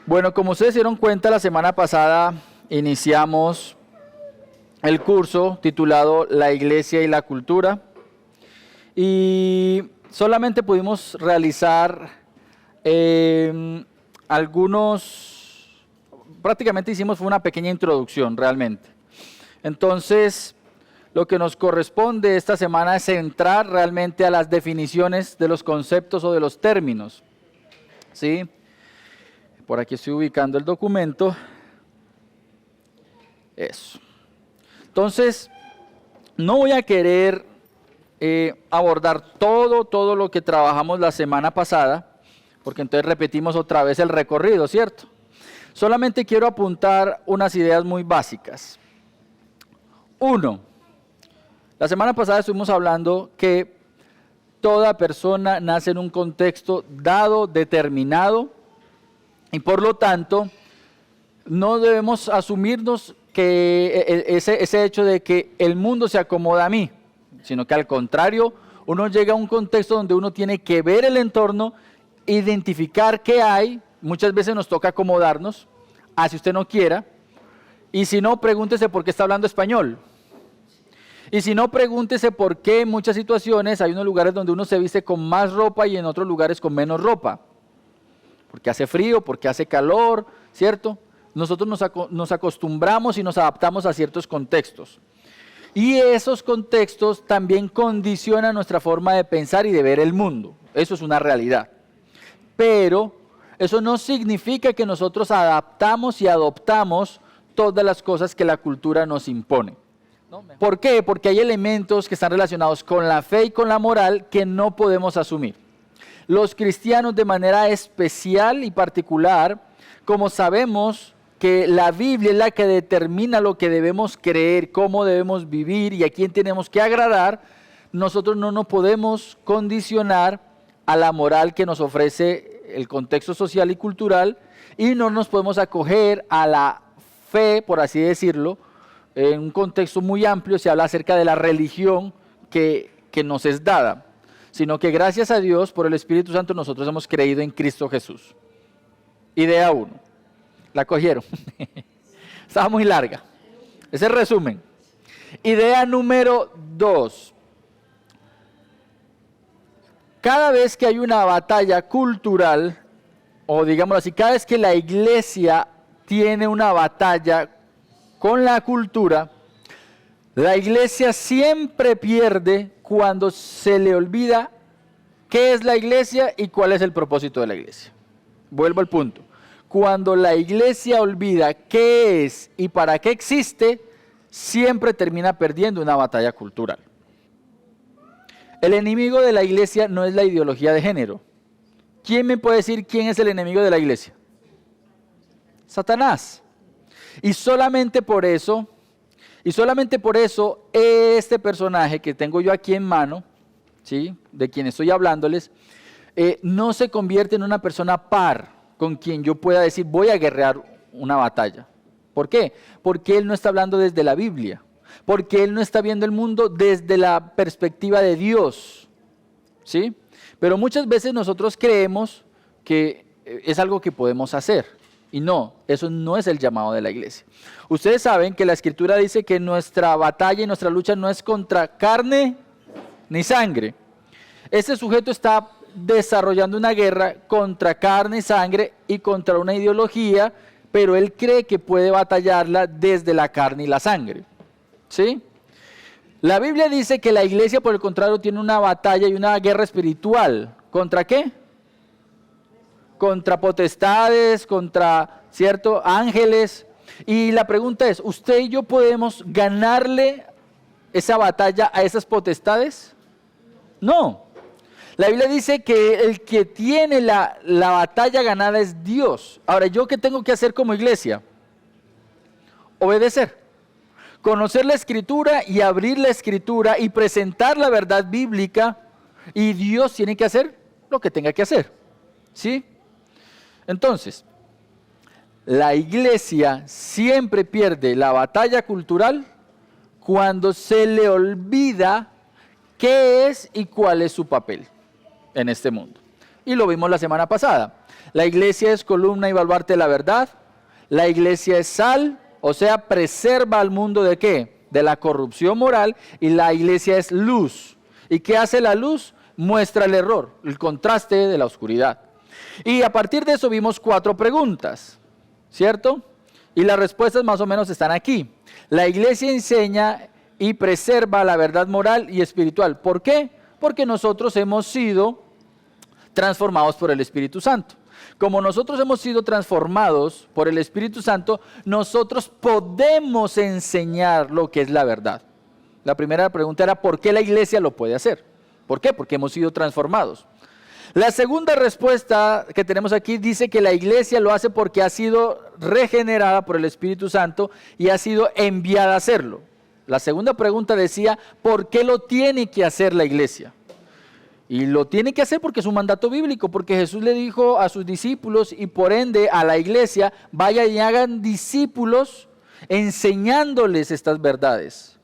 Bueno, como ustedes se dieron cuenta, la semana pasada iniciamos el curso titulado La Iglesia y la Cultura y solamente pudimos realizar prácticamente hicimos fue una pequeña introducción realmente. Entonces, lo que nos corresponde esta semana es entrar realmente a las definiciones de los conceptos o de los términos, ¿sí? Por aquí estoy ubicando el documento. Eso. Entonces, no voy a querer abordar todo lo que trabajamos la semana pasada, porque entonces repetimos otra vez el recorrido, ¿cierto? Solamente quiero apuntar unas ideas muy básicas. Uno, la semana pasada estuvimos hablando que toda persona nace en un contexto dado, determinado, y por lo tanto, no debemos asumirnos que ese hecho de que el mundo se acomoda a mí, sino que al contrario, uno llega a un contexto donde uno tiene que ver el entorno, identificar qué hay, muchas veces nos toca acomodarnos, así usted no quiera, y si no, pregúntese por qué está hablando español. Y si no, pregúntese por qué en muchas situaciones hay unos lugares donde uno se viste con más ropa y en otros lugares con menos ropa. Porque hace frío, porque hace calor, ¿cierto? Nosotros nos acostumbramos y nos adaptamos a ciertos contextos. Y esos contextos también condicionan nuestra forma de pensar y de ver el mundo. Eso es una realidad. Pero eso no significa que nosotros adaptamos y adoptamos todas las cosas que la cultura nos impone. ¿Por qué? Porque hay elementos que están relacionados con la fe y con la moral que no podemos asumir. Los cristianos de manera especial y particular, como sabemos que la Biblia es la que determina lo que debemos creer, cómo debemos vivir y a quién tenemos que agradar, nosotros no nos podemos condicionar a la moral que nos ofrece el contexto social y cultural y no nos podemos acoger a la fe, por así decirlo, en un contexto muy amplio se habla acerca de la religión que nos es dada, sino que gracias a Dios, por el Espíritu Santo, nosotros hemos creído en Cristo Jesús. Idea 1. ¿La cogieron? Estaba muy larga. Ese es el resumen. Idea número 2. Cada vez que hay una batalla cultural, o digámoslo así, cada vez que la iglesia tiene una batalla con la cultura, la iglesia siempre pierde cuando se le olvida qué es la iglesia y cuál es el propósito de la iglesia. Vuelvo al punto. Cuando la iglesia olvida qué es y para qué existe, siempre termina perdiendo una batalla cultural. El enemigo de la iglesia no es la ideología de género. ¿Quién me puede decir quién es el enemigo de la iglesia? Satanás. Y solamente por eso, este personaje que tengo yo aquí en mano, ¿sí?, de quien estoy hablándoles, no se convierte en una persona par con quien yo pueda decir voy a guerrear una batalla. ¿Por qué? Porque él no está hablando desde la Biblia, porque él no está viendo el mundo desde la perspectiva de Dios, ¿sí? Pero muchas veces nosotros creemos que es algo que podemos hacer. Y no, eso no es el llamado de la iglesia. Ustedes saben que la Escritura dice que nuestra batalla y nuestra lucha no es contra carne ni sangre. Este sujeto está desarrollando una guerra contra carne y sangre y contra una ideología, pero él cree que puede batallarla desde la carne y la sangre. ¿Sí? La Biblia dice que la iglesia, por el contrario, tiene una batalla y una guerra espiritual. ¿Contra qué? Contra potestades, contra, ¿cierto?, ángeles. Y la pregunta es, ¿usted y yo podemos ganarle esa batalla a esas potestades? No. La Biblia dice que el que tiene la batalla ganada es Dios. Ahora, ¿yo qué tengo que hacer como iglesia? Obedecer. Conocer la Escritura y abrir la Escritura y presentar la verdad bíblica, y Dios tiene que hacer lo que tenga que hacer. ¿Sí? Entonces, la iglesia siempre pierde la batalla cultural cuando se le olvida qué es y cuál es su papel en este mundo. y lo vimos la semana pasada. La iglesia es columna y baluarte de la verdad. La iglesia es sal, o sea, preserva al mundo ¿de qué? De la corrupción moral, y la iglesia es luz. ¿Y qué hace la luz? Muestra el error, el contraste de la oscuridad. Y a partir de eso vimos 4 preguntas, ¿cierto? Y las respuestas más o menos están aquí. La iglesia enseña y preserva la verdad moral y espiritual. ¿Por qué? Porque nosotros hemos sido transformados por el Espíritu Santo. Como nosotros hemos sido transformados por el Espíritu Santo, nosotros podemos enseñar lo que es la verdad. La primera pregunta era, ¿por qué la iglesia lo puede hacer? ¿Por qué? Porque hemos sido transformados. La segunda respuesta que tenemos aquí dice que la iglesia lo hace porque ha sido regenerada por el Espíritu Santo y ha sido enviada a hacerlo. La segunda pregunta decía, ¿por qué lo tiene que hacer la iglesia? Y lo tiene que hacer porque es un mandato bíblico, porque Jesús le dijo a sus discípulos y por ende a la iglesia, vayan y hagan discípulos enseñándoles estas verdades.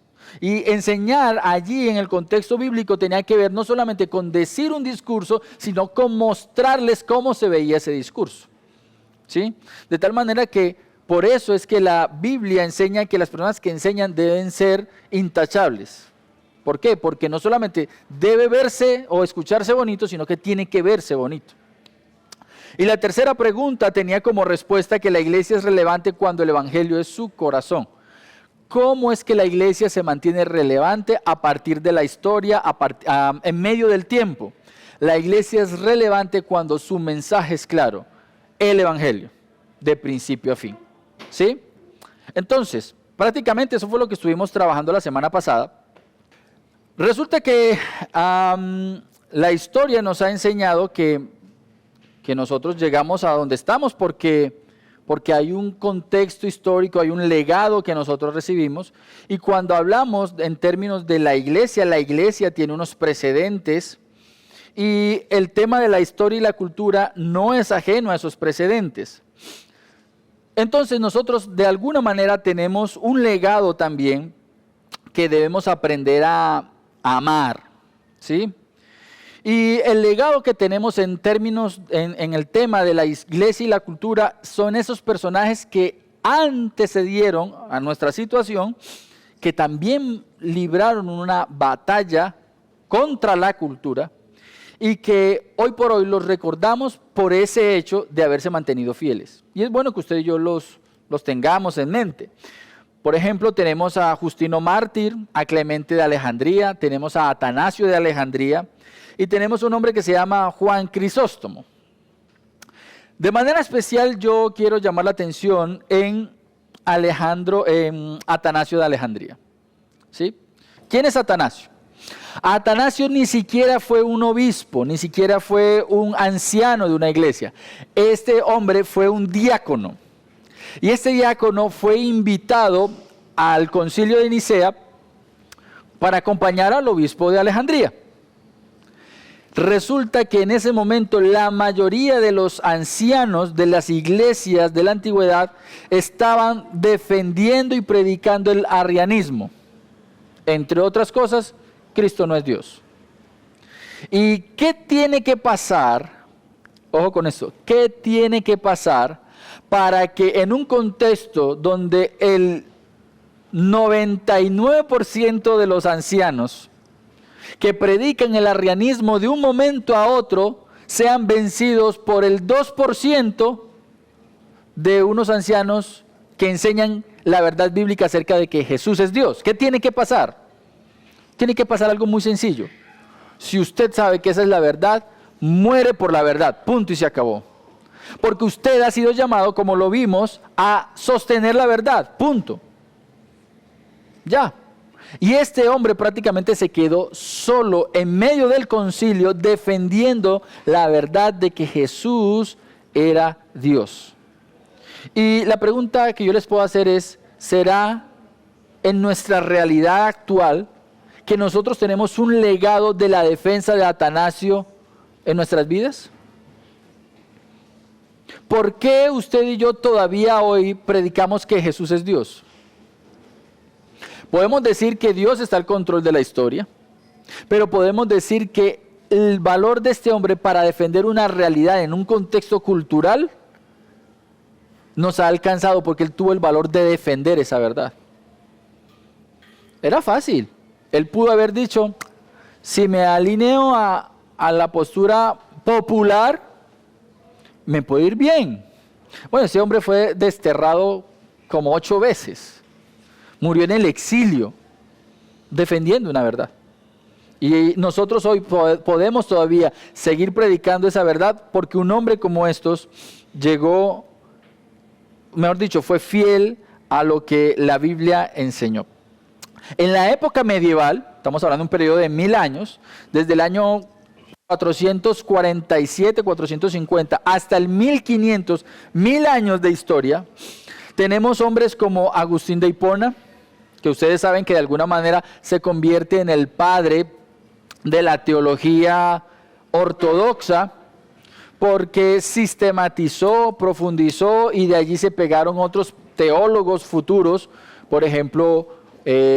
Y enseñar allí en el contexto bíblico tenía que ver no solamente con decir un discurso, sino con mostrarles cómo se veía ese discurso. ¿Sí? De tal manera que por eso es que la Biblia enseña que las personas que enseñan deben ser intachables. ¿Por qué? Porque no solamente debe verse o escucharse bonito, sino que tiene que verse bonito. Y la tercera pregunta tenía como respuesta que la iglesia es relevante cuando el evangelio es su corazón. ¿Cómo es que la iglesia se mantiene relevante a partir de la historia, en medio del tiempo? La iglesia es relevante cuando su mensaje es claro, el evangelio, de principio a fin. ¿Sí? Entonces, prácticamente eso fue lo que estuvimos trabajando la semana pasada. Resulta que la historia nos ha enseñado que nosotros llegamos a donde estamos porque hay un contexto histórico, hay un legado que nosotros recibimos. Y cuando hablamos en términos de la iglesia tiene unos precedentes y el tema de la historia y la cultura no es ajeno a esos precedentes. Entonces nosotros de alguna manera tenemos un legado también que debemos aprender a amar, ¿sí? Y el legado que tenemos en términos, en el tema de la iglesia y la cultura, son esos personajes que antecedieron a nuestra situación, que también libraron una batalla contra la cultura y que hoy por hoy los recordamos por ese hecho de haberse mantenido fieles. Y es bueno que usted y yo los tengamos en mente. Por ejemplo, tenemos a Justino Mártir, a Clemente de Alejandría, tenemos a Atanasio de Alejandría y tenemos un hombre que se llama Juan Crisóstomo. De manera especial yo quiero llamar la atención en Atanasio de Alejandría. ¿Sí? ¿Quién es Atanasio? Atanasio ni siquiera fue un obispo, ni siquiera fue un anciano de una iglesia. Este hombre fue un diácono. Y este diácono fue invitado al concilio de Nicea para acompañar al obispo de Alejandría. Resulta que en ese momento la mayoría de los ancianos de las iglesias de la antigüedad estaban defendiendo y predicando el arrianismo. Entre otras cosas, Cristo no es Dios. ¿Y qué tiene que pasar? Ojo con esto. ¿Qué tiene que pasar para que en un contexto donde el 99% de los ancianos que predican el arrianismo de un momento a otro sean vencidos por el 2% de unos ancianos que enseñan la verdad bíblica acerca de que Jesús es Dios? ¿Qué tiene que pasar? Tiene que pasar algo muy sencillo. Si usted sabe que esa es la verdad, muere por la verdad, punto y se acabó. Porque usted ha sido llamado, como lo vimos, a sostener la verdad, punto. Ya. Y este hombre prácticamente se quedó solo en medio del concilio defendiendo la verdad de que Jesús era Dios. Y la pregunta que yo les puedo hacer es, ¿será en nuestra realidad actual que nosotros tenemos un legado de la defensa de Atanasio en nuestras vidas? ¿Por qué usted y yo todavía hoy predicamos que Jesús es Dios? Podemos decir que Dios está al control de la historia, pero podemos decir que el valor de este hombre para defender una realidad en un contexto cultural nos ha alcanzado porque él tuvo el valor de defender esa verdad. Era fácil. Él pudo haber dicho, si me alineo a la postura popular, me puede ir bien. Bueno, ese hombre fue desterrado como 8 veces. Murió en el exilio, defendiendo una verdad. Y nosotros hoy podemos todavía seguir predicando esa verdad porque un hombre como estos llegó, mejor dicho, fue fiel a lo que la Biblia enseñó. En la época medieval, estamos hablando de un periodo de 1000 años, desde el año 447, 450 hasta el 1500, 1000 años de historia, tenemos hombres como Agustín de Hipona, que ustedes saben que de alguna manera se convierte en el padre de la teología ortodoxa, porque sistematizó, profundizó y de allí se pegaron otros teólogos futuros, por ejemplo,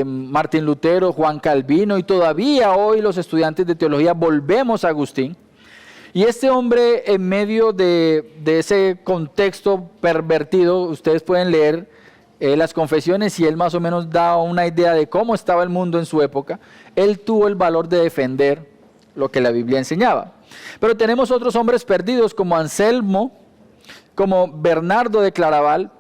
Martín Lutero, Juan Calvino, y todavía hoy los estudiantes de teología volvemos a Agustín. Y este hombre, en medio de ese contexto pervertido, ustedes pueden leer las confesiones y él más o menos da una idea de cómo estaba el mundo en su época. Él tuvo el valor de defender lo que la Biblia enseñaba. Pero tenemos otros hombres perdidos como Anselmo, como Bernardo de Claraval.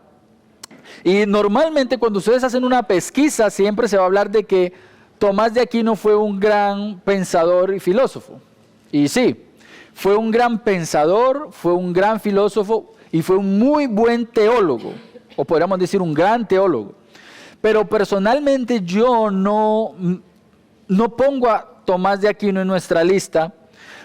Y normalmente cuando ustedes hacen una pesquisa siempre se va a hablar de que Tomás de Aquino fue un gran pensador y filósofo. Y sí, fue un gran pensador, fue un gran filósofo y fue un muy buen teólogo, o podríamos decir un gran teólogo. Pero personalmente yo no pongo a Tomás de Aquino en nuestra lista,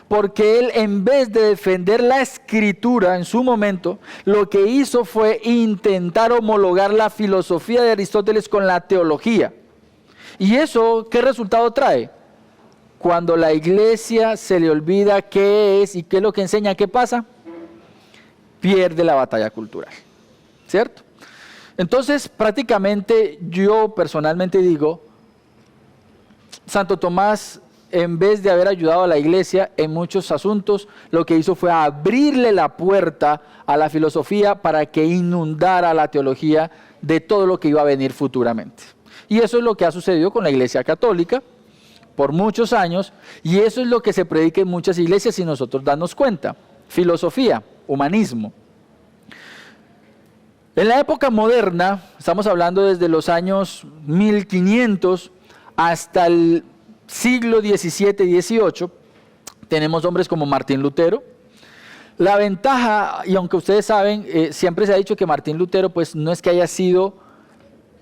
porque él, en vez de defender la escritura en su momento, lo que hizo fue intentar homologar la filosofía de Aristóteles con la teología. ¿Y eso qué resultado trae? Cuando la iglesia se le olvida qué es y qué es lo que enseña, ¿qué pasa? Pierde la batalla cultural, ¿cierto? Entonces, prácticamente yo personalmente digo, Santo Tomás, en vez de haber ayudado a la iglesia en muchos asuntos, lo que hizo fue abrirle la puerta a la filosofía para que inundara la teología de todo lo que iba a venir futuramente. Y eso es lo que ha sucedido con la Iglesia Católica por muchos años, y eso es lo que se predica en muchas iglesias sin nosotros darnos cuenta. Filosofía, humanismo. En la época moderna, estamos hablando desde los años 1500 hasta el siglo XVII y XVIII, tenemos hombres como Martín Lutero. La ventaja, y aunque ustedes saben, siempre se ha dicho que Martín Lutero pues no es que haya sido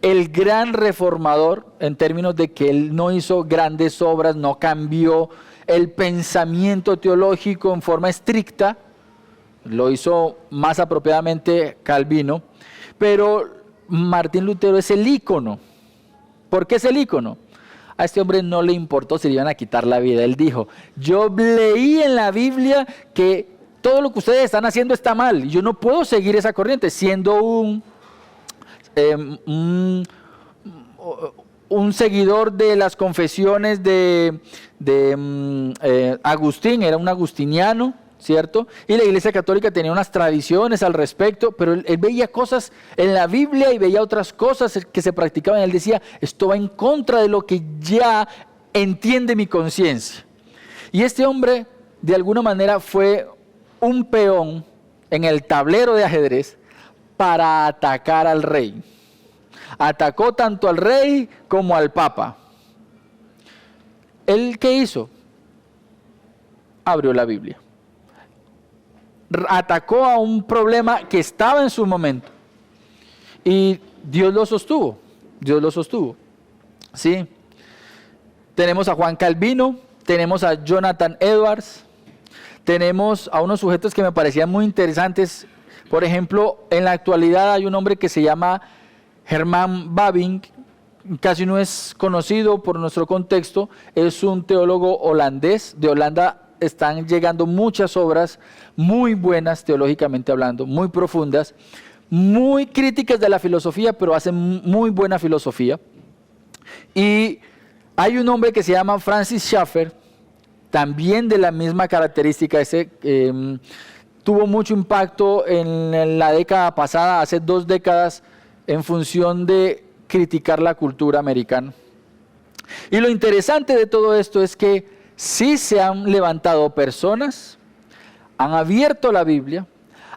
el gran reformador en términos de que él no hizo grandes obras, no cambió el pensamiento teológico en forma estricta, lo hizo más apropiadamente Calvino, pero Martín Lutero es el ícono. ¿Por qué es el ícono? A este hombre no le importó si le iban a quitar la vida. Él dijo, yo leí en la Biblia que todo lo que ustedes están haciendo está mal. Yo no puedo seguir esa corriente siendo un seguidor de las confesiones de Agustín, era un agustiniano, ¿cierto? Y la Iglesia Católica tenía unas tradiciones al respecto, pero él veía cosas en la Biblia y veía otras cosas que se practicaban. Él decía, esto va en contra de lo que ya entiende mi conciencia. Y este hombre, de alguna manera, fue un peón en el tablero de ajedrez para atacar al rey. Atacó tanto al rey como al papa. ¿Él qué hizo? Abrió la Biblia. Atacó a un problema que estaba en su momento. Y Dios lo sostuvo. Dios lo sostuvo. ¿Sí? Tenemos a Juan Calvino, tenemos a Jonathan Edwards, tenemos a unos sujetos que me parecían muy interesantes. Por ejemplo, en la actualidad hay un hombre que se llama Herman Bavinck, casi no es conocido por nuestro contexto, es un teólogo holandés. De Holanda están llegando muchas obras muy buenas teológicamente hablando, muy profundas, muy críticas de la filosofía, pero hacen muy buena filosofía. Y hay un hombre que se llama Francis Schaeffer, también de la misma característica. Tuvo mucho impacto en la década pasada, hace 2 décadas, en función de criticar la cultura americana. Y lo interesante de todo esto es que sí se han levantado personas, han abierto la Biblia,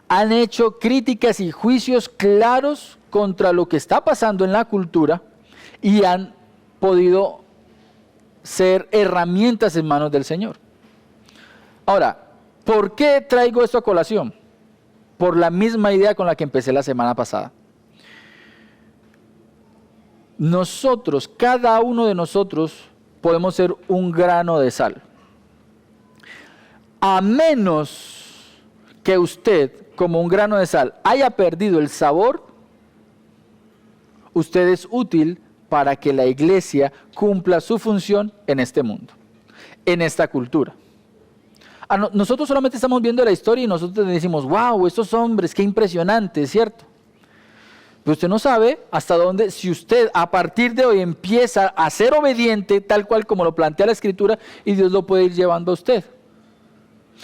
han hecho críticas y juicios claros contra lo que está pasando en la cultura y han podido ser herramientas en manos del Señor. Ahora, ¿por qué traigo esto a colación? Por la misma idea con la que empecé la semana pasada. Nosotros, cada uno de nosotros, podemos ser un grano de sal. A menos que usted, como un grano de sal, haya perdido el sabor, usted es útil para que la iglesia cumpla su función en este mundo, en esta cultura. Nosotros solamente estamos viendo la historia y nosotros decimos, wow, estos hombres, qué impresionante, ¿cierto? Pero usted no sabe hasta dónde, si usted a partir de hoy empieza a ser obediente, tal cual como lo plantea la Escritura, y Dios lo puede ir llevando a usted.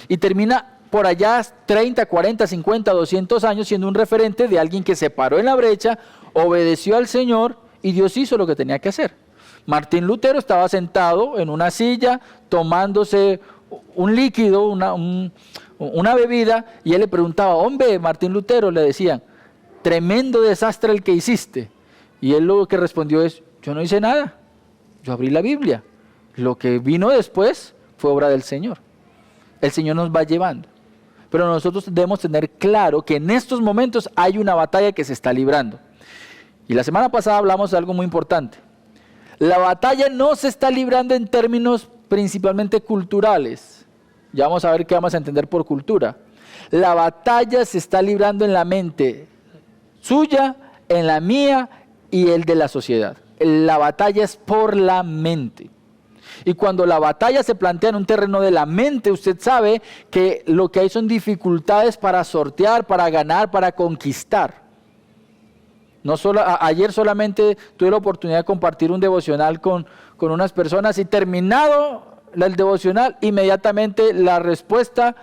Y termina por allá 30, 40, 50, 200 años siendo un referente de alguien que se paró en la brecha, obedeció al Señor y Dios hizo lo que tenía que hacer. Martín Lutero estaba sentado en una silla tomándose un líquido, una bebida, y él le preguntaba, hombre, Martín Lutero, le decían, tremendo desastre el que hiciste. Y él lo que respondió es, yo no hice nada, yo abrí la Biblia. Lo que vino después fue obra del Señor. El Señor nos va llevando. Pero nosotros debemos tener claro que en estos momentos hay una batalla que se está librando. Y la semana pasada hablamos de algo muy importante. La batalla no se está librando en términos principalmente culturales. Ya vamos a ver qué vamos a entender por cultura. La batalla se está librando en la mente suya, en la mía y el de la sociedad. La batalla es por la mente. Y cuando la batalla se plantea en un terreno de la mente, usted sabe que lo que hay son dificultades para sortear, para ganar, para conquistar. Ayer solamente tuve la oportunidad de compartir un devocional con unas personas y terminado el devocional, inmediatamente la respuesta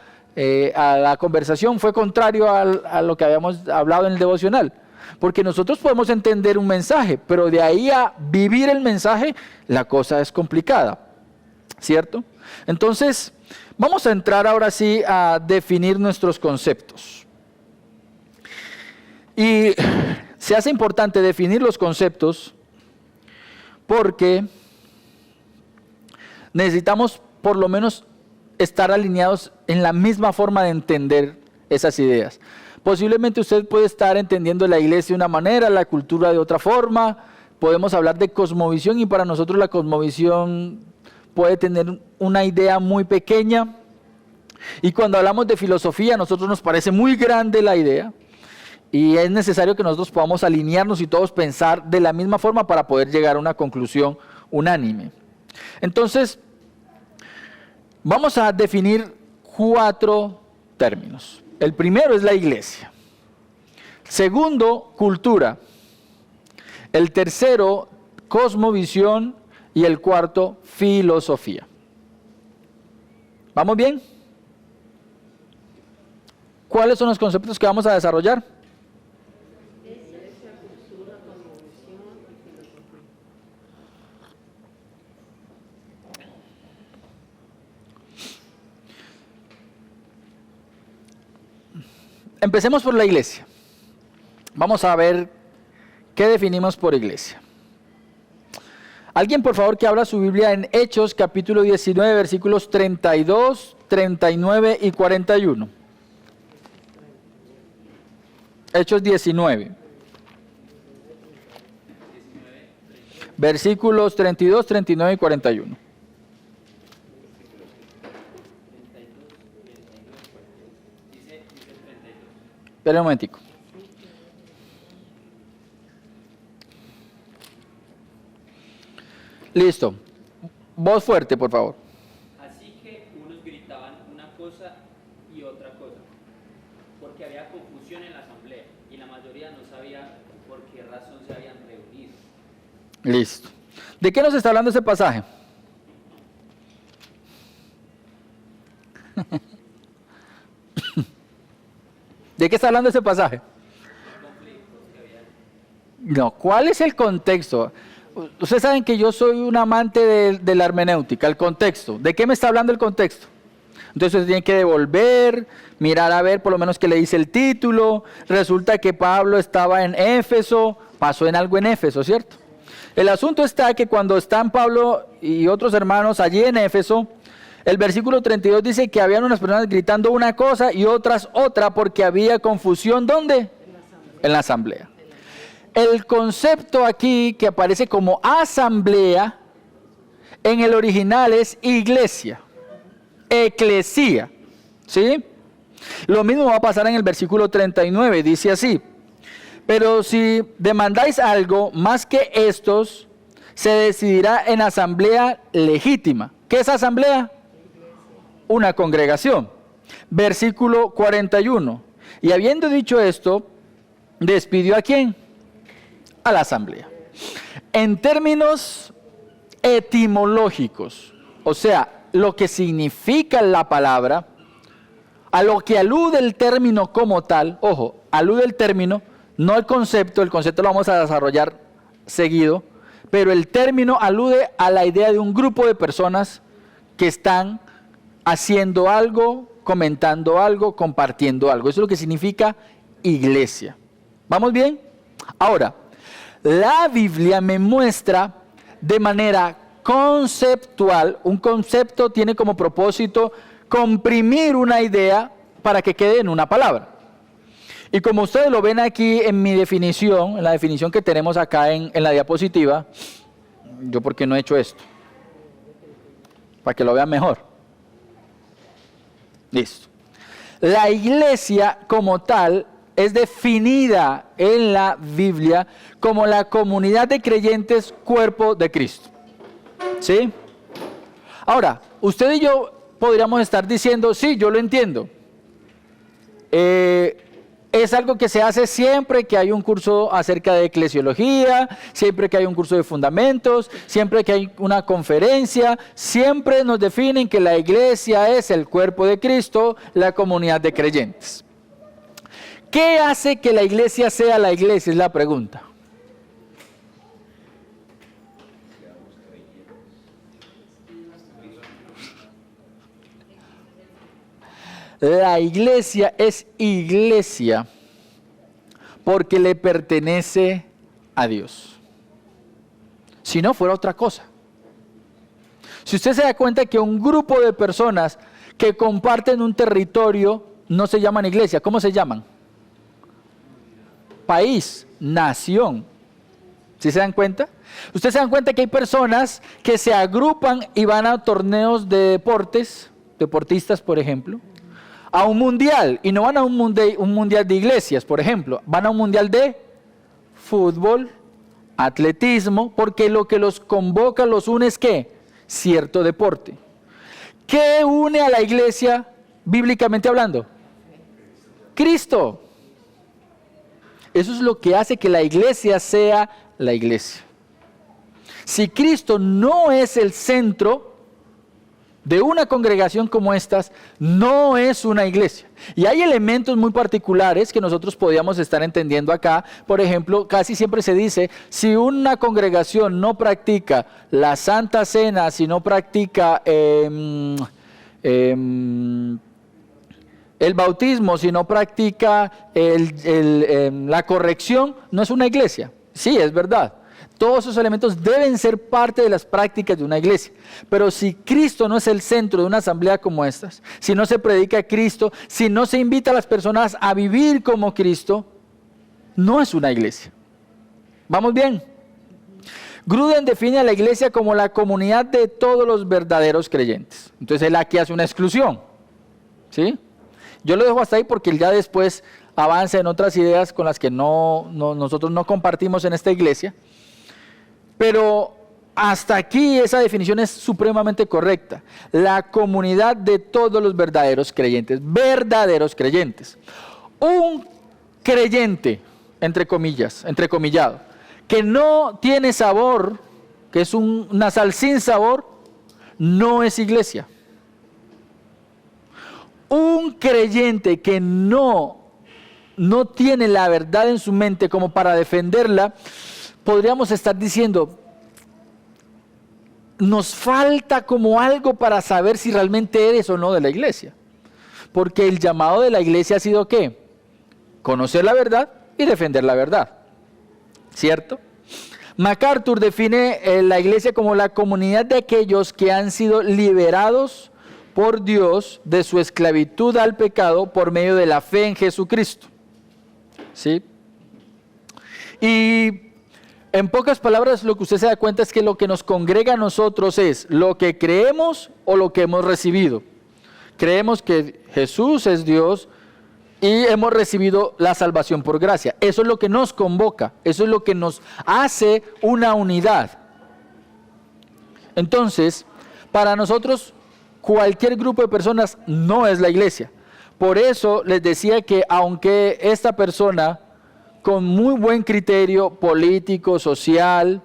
a la conversación fue contrario a lo que habíamos hablado en el devocional. Porque nosotros podemos entender un mensaje, pero de ahí a vivir el mensaje, la cosa es complicada, ¿cierto? Entonces, vamos a entrar ahora sí a definir nuestros conceptos. Y se hace importante definir los conceptos porque necesitamos por lo menos estar alineados en la misma forma de entender esas ideas. Posiblemente usted puede estar entendiendo la iglesia de una manera, la cultura de otra forma. Podemos hablar de cosmovisión y para nosotros la cosmovisión puede tener una idea muy pequeña. Y cuando hablamos de filosofía, a nosotros nos parece muy grande la idea. Y es necesario que nosotros podamos alinearnos y todos pensar de la misma forma para poder llegar a una conclusión unánime. Entonces, vamos a definir 4 términos. El primero es la iglesia. Segundo, cultura. El tercero, cosmovisión. Y el cuarto, filosofía. ¿Vamos bien? ¿Cuáles son los conceptos que vamos a desarrollar? Empecemos por la iglesia. Vamos a ver qué definimos por iglesia. Alguien, por favor, que abra su Biblia en Hechos, capítulo 19, versículos 32, 39 y 41. Hechos 19. Versículos 32, 39 y 41. Espera un momentico. Listo. Voz fuerte, por favor. Así que unos gritaban una cosa y otra cosa, porque había confusión en la asamblea y la mayoría no sabía por qué razón se habían reunido. Listo. ¿De qué nos está hablando ese pasaje? ¿De qué está hablando ese pasaje? No, ¿cuál es el contexto? Ustedes saben que yo soy un amante de la hermenéutica, el contexto. ¿De qué me está hablando el contexto? Entonces tienen que devolver, mirar a ver por lo menos qué le dice el título. Resulta que Pablo estaba en Éfeso, pasó en algo en Éfeso, ¿cierto? El asunto está que cuando están Pablo y otros hermanos allí en Éfeso, el versículo 32 dice que habían unas personas gritando una cosa y otras otra porque había confusión. ¿Dónde? En la asamblea. El concepto aquí que aparece como asamblea, en el original es iglesia, eclesía, ¿sí? Lo mismo va a pasar en el versículo 39, dice así: pero si demandáis algo más que estos, se decidirá en asamblea legítima. ¿Qué es asamblea? Una congregación. Versículo 41. Y habiendo dicho esto, despidió ¿a quién? A la asamblea. En términos etimológicos, o sea, lo que significa la palabra, a lo que alude el término como tal, ojo, alude el término, no el concepto lo vamos a desarrollar seguido, pero el término alude a la idea de un grupo de personas que están haciendo algo, comentando algo, compartiendo algo. Eso es lo que significa iglesia. ¿Vamos bien? Ahora, la Biblia me muestra de manera conceptual, un concepto tiene como propósito comprimir una idea para que quede en una palabra. Y como ustedes lo ven aquí en mi definición, en la definición que tenemos acá en la diapositiva, yo porque no he hecho esto, para que lo vean mejor. Listo. La iglesia como tal es definida en la Biblia como la comunidad de creyentes, cuerpo de Cristo. ¿Sí? Ahora, usted y yo podríamos estar diciendo, sí, yo lo entiendo. Es algo que se hace siempre que hay un curso acerca de eclesiología, siempre que hay un curso de fundamentos, siempre que hay una conferencia, siempre nos definen que la iglesia es el cuerpo de Cristo, la comunidad de creyentes. ¿Qué hace que la iglesia sea la iglesia? Es la pregunta. La iglesia es iglesia porque le pertenece a Dios. Si no fuera otra cosa. Si usted se da cuenta que un grupo de personas que comparten un territorio no se llaman iglesia, ¿cómo se llaman? País, nación. ¿Sí se dan cuenta? Ustedes se dan cuenta que hay personas que se agrupan y van a torneos de deportes, deportistas por ejemplo, a un mundial, y no van a un mundial de iglesias, por ejemplo, van a un mundial de fútbol, atletismo, porque lo que los convoca, los une es ¿qué? Cierto deporte. ¿Qué une a la iglesia bíblicamente hablando? Cristo. Eso es lo que hace que la iglesia sea la iglesia. Si Cristo no es el centro de una congregación como estas, no es una iglesia. Y hay elementos muy particulares que nosotros podíamos estar entendiendo acá. Por ejemplo, casi siempre se dice, si una congregación no practica la Santa Cena, si no practica el bautismo, si no practica la corrección, no es una iglesia. Sí, es verdad. Todos esos elementos deben ser parte de las prácticas de una iglesia. Pero si Cristo no es el centro de una asamblea como estas, si no se predica a Cristo, si no se invita a las personas a vivir como Cristo, no es una iglesia. ¿Vamos bien? Gruden define a la iglesia como la comunidad de todos los verdaderos creyentes. Entonces él aquí hace una exclusión. ¿Sí? Yo lo dejo hasta ahí porque él ya después avanza en otras ideas con las que nosotros no compartimos en esta iglesia. Pero hasta aquí esa definición es supremamente correcta. La comunidad de todos los verdaderos creyentes. Verdaderos creyentes. Un creyente, entre comillas, entrecomillado, que no tiene sabor, que es una sal sin sabor, no es iglesia. Un creyente que no no tiene la verdad en su mente como para defenderla, podríamos estar diciendo, nos falta como algo para saber si realmente eres o no de la iglesia. Porque el llamado de la iglesia ha sido ¿qué? Conocer la verdad y defender la verdad. ¿Cierto? MacArthur define la iglesia como la comunidad de aquellos que han sido liberados por Dios de su esclavitud al pecado por medio de la fe en Jesucristo. ¿Sí? Y en pocas palabras, lo que usted se da cuenta es que lo que nos congrega a nosotros es lo que creemos o lo que hemos recibido. Creemos que Jesús es Dios y hemos recibido la salvación por gracia. Eso es lo que nos convoca, eso es lo que nos hace una unidad. Entonces, para nosotros, cualquier grupo de personas no es la iglesia. Por eso les decía que aunque esta persona con muy buen criterio político, social,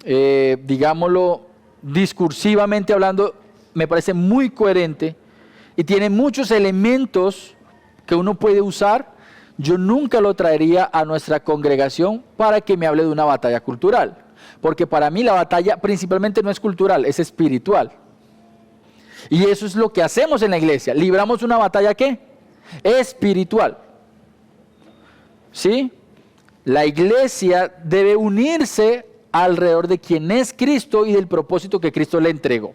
digámoslo, discursivamente hablando, me parece muy coherente y tiene muchos elementos que uno puede usar, yo nunca lo traería a nuestra congregación para que me hable de una batalla cultural, porque para mí la batalla principalmente no es cultural, es espiritual. Y eso es lo que hacemos en la iglesia, libramos una batalla ¿qué? Espiritual. ¿Sí? La iglesia debe unirse alrededor de quien es Cristo y del propósito que Cristo le entregó.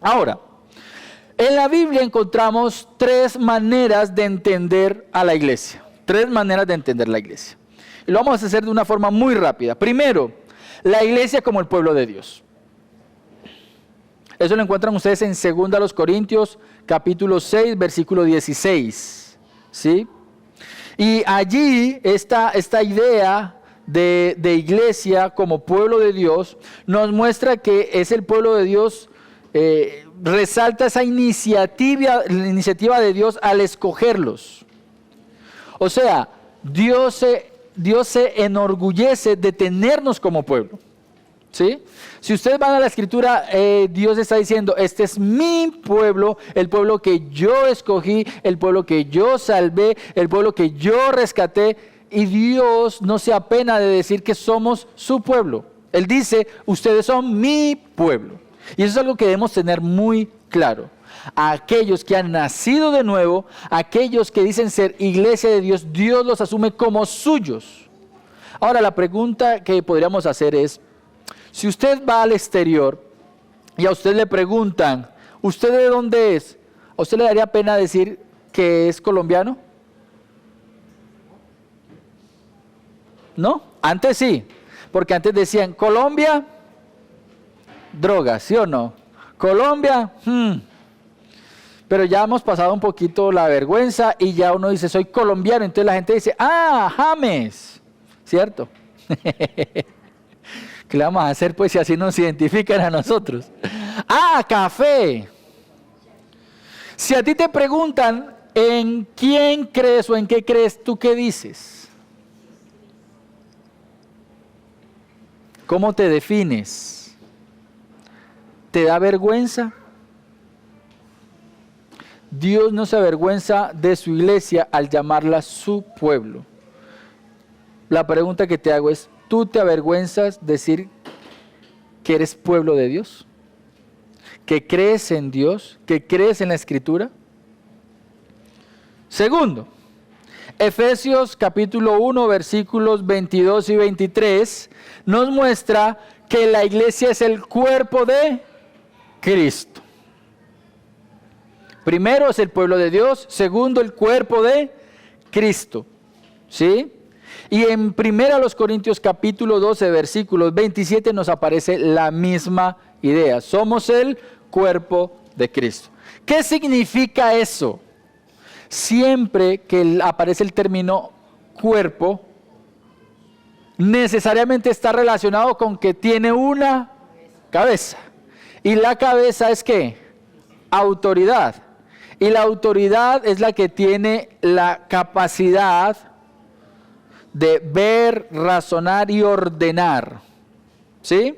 Ahora, en la Biblia encontramos tres maneras de entender a la iglesia. Tres maneras de entender la iglesia. Y lo vamos a hacer de una forma muy rápida. Primero, la iglesia como el pueblo de Dios. Eso lo encuentran ustedes en 2 Corintios capítulo 6, versículo 16. ¿Sí? Y allí esta idea de iglesia como pueblo de Dios nos muestra que es el pueblo de Dios, resalta esa iniciativa de Dios al escogerlos. O sea, Dios se enorgullece de tenernos como pueblo. ¿Sí? Si ustedes van a la escritura, Dios está diciendo, este es mi pueblo, el pueblo que yo escogí, el pueblo que yo salvé, el pueblo que yo rescaté, y Dios no se apena de decir que somos su pueblo. Él dice, ustedes son mi pueblo. Y eso es algo que debemos tener muy claro. A aquellos que han nacido de nuevo, aquellos que dicen ser iglesia de Dios, Dios los asume como suyos. Ahora la pregunta que podríamos hacer es, si usted va al exterior y a usted le preguntan, ¿usted de dónde es? ¿A usted le daría pena decir que es colombiano? ¿No? Antes sí, porque antes decían, Colombia, drogas, ¿sí o no? Colombia, Pero ya hemos pasado un poquito la vergüenza y ya uno dice, soy colombiano, entonces la gente dice, James, ¿cierto? ¿Qué le vamos a hacer pues si así nos identifican a nosotros? Café. Si a ti te preguntan en quién crees o en qué crees, ¿tú qué dices? ¿Cómo te defines? ¿Te da vergüenza? Dios no se avergüenza de su iglesia al llamarla su pueblo. La pregunta que te hago es, ¿tú te avergüenzas decir que eres pueblo de Dios? ¿Que crees en Dios? ¿Que crees en la Escritura? Segundo, Efesios capítulo 1, versículos 22 y 23 nos muestra que la iglesia es el cuerpo de Cristo. Primero es el pueblo de Dios, segundo el cuerpo de Cristo. ¿Sí? Y en 1 Corintios capítulo 12, versículos 27 nos aparece la misma idea. Somos el cuerpo de Cristo. ¿Qué significa eso? Siempre que aparece el término cuerpo, necesariamente está relacionado con que tiene una cabeza. ¿Y la cabeza es qué? Autoridad. Y la autoridad es la que tiene la capacidad de ver, razonar y ordenar. ¿Sí?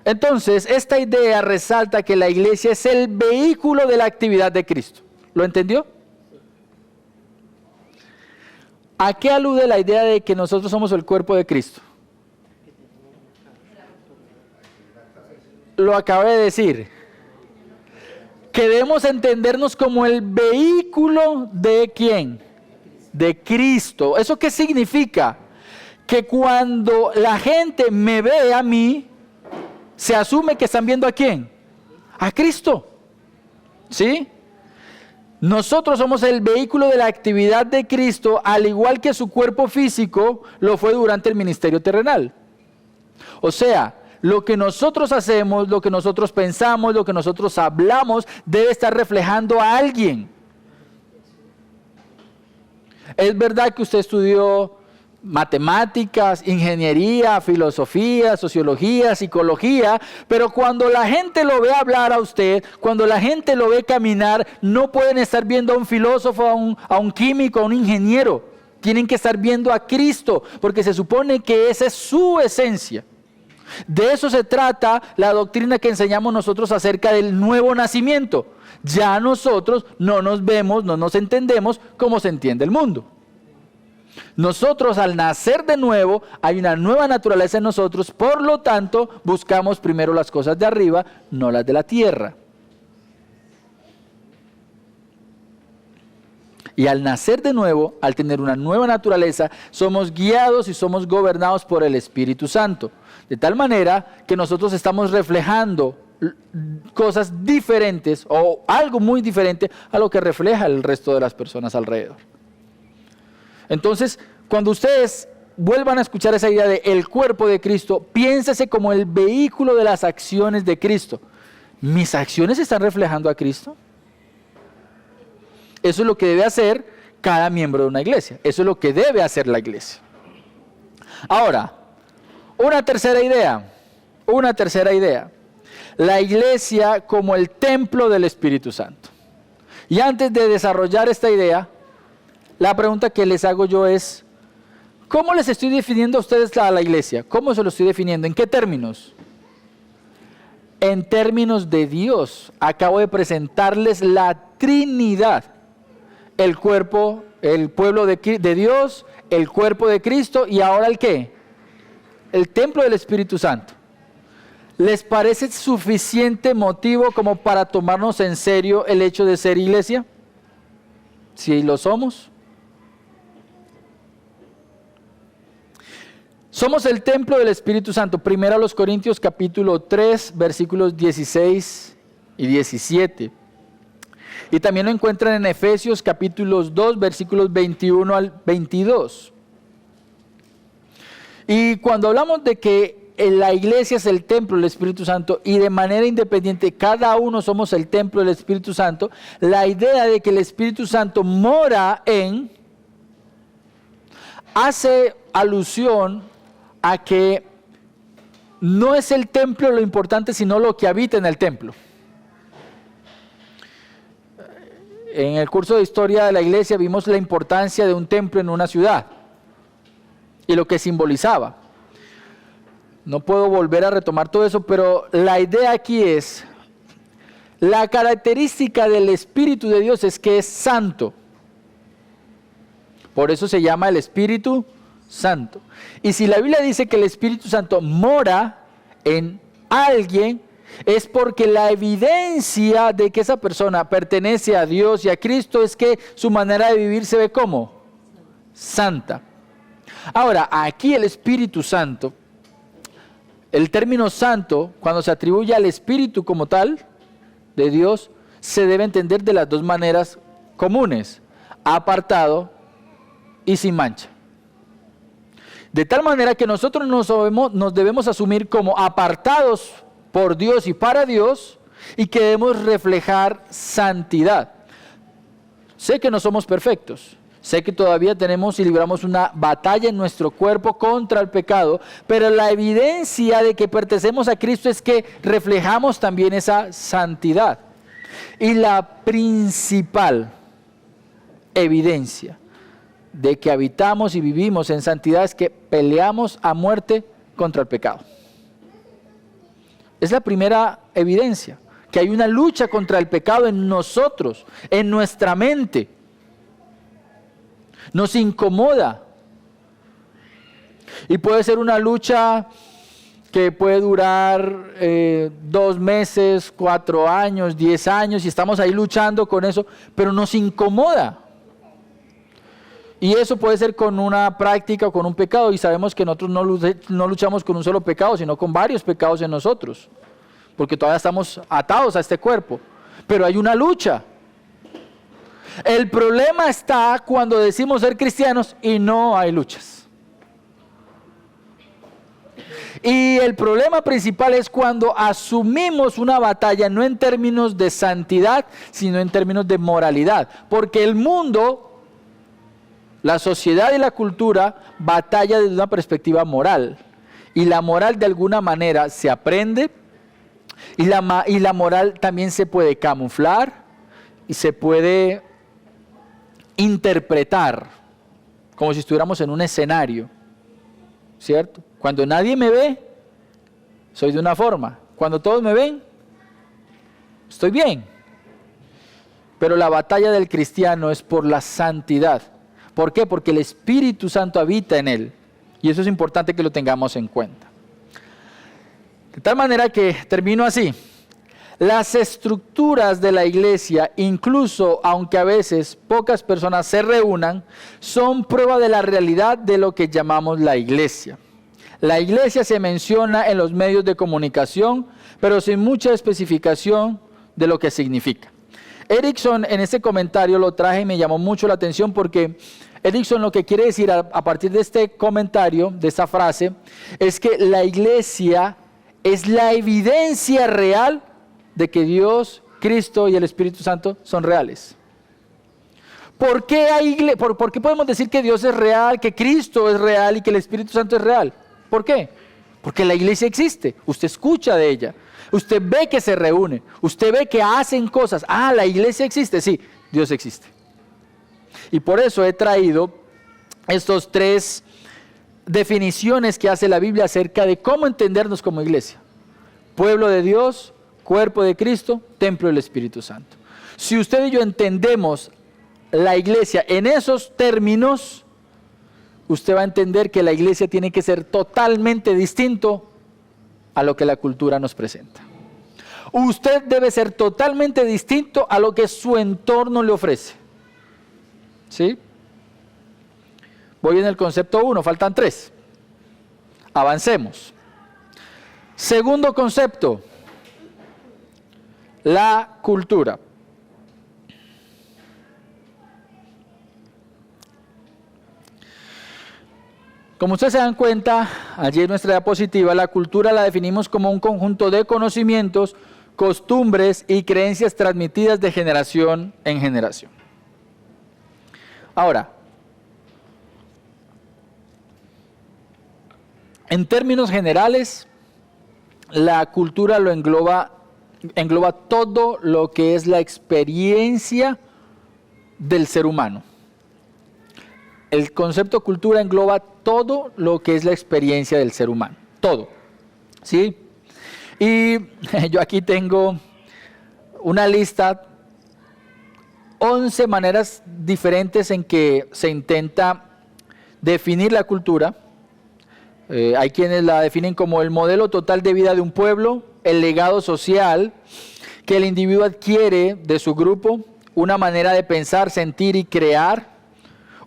Entonces, esta idea resalta que la iglesia es el vehículo de la actividad de Cristo. ¿Lo entendió? ¿A qué alude la idea de que nosotros somos el cuerpo de Cristo? Lo acabé de decir. Que debemos entendernos como el vehículo de ¿quién? De Cristo. ¿Eso qué significa? Que cuando la gente me ve a mí, se asume que están viendo ¿a quién? A Cristo. ¿Sí? Nosotros somos el vehículo de la actividad de Cristo, al igual que su cuerpo físico lo fue durante el ministerio terrenal. O sea, lo que nosotros hacemos, lo que nosotros pensamos, lo que nosotros hablamos, debe estar reflejando a alguien. Es verdad que usted estudió matemáticas, ingeniería, filosofía, sociología, psicología, pero cuando la gente lo ve hablar a usted, cuando la gente lo ve caminar, no pueden estar viendo a un filósofo, a un químico, a un ingeniero. Tienen que estar viendo a Cristo, porque se supone que esa es su esencia. De eso se trata la doctrina que enseñamos nosotros acerca del nuevo nacimiento. Ya nosotros no nos vemos, no nos entendemos como se entiende el mundo. Nosotros al nacer de nuevo hay una nueva naturaleza en nosotros, por lo tanto buscamos primero las cosas de arriba, no las de la tierra. Y al nacer de nuevo, al tener una nueva naturaleza, somos guiados y somos gobernados por el Espíritu Santo. De tal manera que nosotros estamos reflejando cosas diferentes o algo muy diferente a lo que refleja el resto de las personas alrededor. Entonces, cuando ustedes vuelvan a escuchar esa idea de el cuerpo de Cristo, piénsese como el vehículo de las acciones de Cristo. ¿Mis acciones están reflejando a Cristo? Eso es lo que debe hacer cada miembro de una iglesia. Eso es lo que debe hacer la iglesia. Ahora, una tercera idea. La iglesia como el templo del Espíritu Santo. Y antes de desarrollar esta idea, la pregunta que les hago yo es, ¿cómo les estoy definiendo a ustedes a la iglesia? ¿Cómo se lo estoy definiendo? ¿En qué términos? En términos de Dios. Acabo de presentarles la Trinidad. El cuerpo, el pueblo de Dios, el cuerpo de Cristo y ahora ¿el qué? El templo del Espíritu Santo. ¿Les parece suficiente motivo como para tomarnos en serio el hecho de ser iglesia? Si lo somos. Somos el templo del Espíritu Santo. Primero a los Corintios capítulo 3, versículos 16 y 17. Y también lo encuentran en Efesios capítulos 2, versículos 21 al 22. Y cuando hablamos de que la iglesia es el templo del Espíritu Santo y de manera independiente cada uno somos el templo del Espíritu Santo, la idea de que el Espíritu Santo mora en, hace alusión a que no es el templo lo importante, sino lo que habita en el templo. En el curso de historia de la iglesia vimos la importancia de un templo en una ciudad y lo que simbolizaba. No puedo volver a retomar todo eso, pero la idea aquí es, la característica del Espíritu de Dios es que es santo. Por eso se llama el Espíritu Santo. Y si la Biblia dice que el Espíritu Santo mora en alguien, es porque la evidencia de que esa persona pertenece a Dios y a Cristo es que su manera de vivir se ve como santa. Ahora, aquí el Espíritu Santo, el término santo, cuando se atribuye al Espíritu como tal de Dios, se debe entender de las dos maneras comunes: apartado y sin mancha. De tal manera que nosotros nos debemos asumir como apartados por Dios y para Dios, y que debemos reflejar santidad. Sé que no somos perfectos, sé que todavía tenemos y libramos una batalla en nuestro cuerpo contra el pecado, pero la evidencia de que pertenecemos a Cristo es que reflejamos también esa santidad. Y la principal evidencia de que habitamos y vivimos en santidad es que peleamos a muerte contra el pecado. Es la primera evidencia, que hay una lucha contra el pecado en nosotros, en nuestra mente. nos incomoda. Y puede ser una lucha que puede durar 2 meses, 4 años, 10 años, y estamos ahí luchando con eso, pero nos incomoda. Y eso puede ser con una práctica o con un pecado, y sabemos que nosotros no luchamos con un solo pecado, sino con varios pecados en nosotros, porque todavía estamos atados a este cuerpo, pero hay una lucha. El problema está cuando decimos ser cristianos y no hay luchas. Y el problema principal es cuando asumimos una batalla no en términos de santidad, sino en términos de moralidad. Porque el mundo, la sociedad y la cultura batalla desde una perspectiva moral. Y la moral de alguna manera se aprende, y la moral también se puede camuflar y se puede interpretar, como si estuviéramos en un escenario, ¿cierto? Cuando nadie me ve, soy de una forma. Cuando todos me ven, estoy bien. Pero la batalla del cristiano es por la santidad. ¿Por qué? Porque el Espíritu Santo habita en él. Y eso es importante que lo tengamos en cuenta. De tal manera que termino así. Las estructuras de la iglesia, incluso aunque a veces pocas personas se reúnan, son prueba de la realidad de lo que llamamos la iglesia. La iglesia se menciona en los medios de comunicación, pero sin mucha especificación de lo que significa. Erickson en este comentario lo traje y me llamó mucho la atención porque Erickson lo que quiere decir a partir de este comentario, de esta frase, es que la iglesia es la evidencia real de que Dios, Cristo y el Espíritu Santo son reales. ¿Por qué podemos decir que Dios es real, que Cristo es real y que el Espíritu Santo es real? ¿Por qué? Porque la iglesia existe, usted escucha de ella, usted ve que se reúne, usted ve que hacen cosas. Ah, la iglesia existe, sí, Dios existe. Y por eso he traído estos 3 definiciones que hace la Biblia acerca de cómo entendernos como iglesia. Pueblo de Dios, cuerpo de Cristo, templo del Espíritu Santo. Si usted y yo entendemos la iglesia en esos términos, usted va a entender que la iglesia tiene que ser totalmente distinto a lo que la cultura nos presenta. Usted debe ser totalmente distinto a lo que su entorno le ofrece. ¿Sí? Voy en el concepto 1, faltan 3. Avancemos. Segundo concepto, la cultura. Como ustedes se dan cuenta, allí en nuestra diapositiva, la cultura la definimos como un conjunto de conocimientos, costumbres y creencias transmitidas de generación en generación. Ahora, en términos generales, la cultura lo engloba todo lo que es la experiencia del ser humano. El concepto cultura engloba todo lo que es la experiencia del ser humano, todo, ¿sí? Y yo aquí tengo una lista, 11 maneras diferentes en que se intenta definir la cultura. Hay quienes la definen como el modelo total de vida de un pueblo, el legado social que el individuo adquiere de su grupo, una manera de pensar, sentir y crear,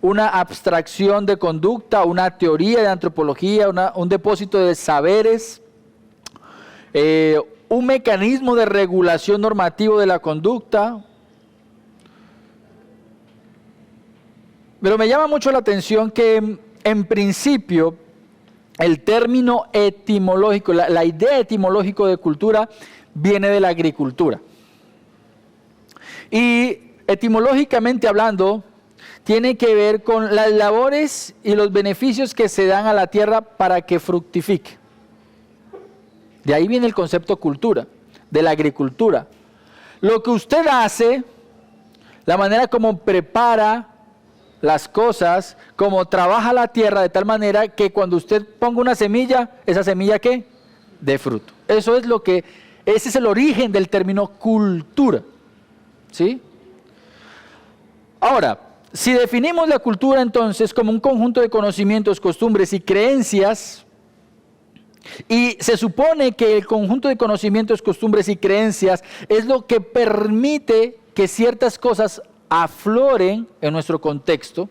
una abstracción de conducta, una teoría de antropología, un depósito de saberes, un mecanismo de regulación normativo de la conducta. Pero me llama mucho la atención que en principio el término etimológico, la idea etimológica de cultura viene de la agricultura. Y etimológicamente hablando, tiene que ver con las labores y los beneficios que se dan a la tierra para que fructifique. De ahí viene el concepto cultura, de la agricultura. Lo que usted hace, la manera como prepara las cosas, como trabaja la tierra de tal manera que cuando usted ponga una semilla, ¿esa semilla qué? De fruto. Ese es el origen del término cultura. ¿Sí? Ahora, si definimos la cultura entonces como un conjunto de conocimientos, costumbres y creencias, y se supone que el conjunto de conocimientos, costumbres y creencias es lo que permite que ciertas cosas afloren en nuestro contexto,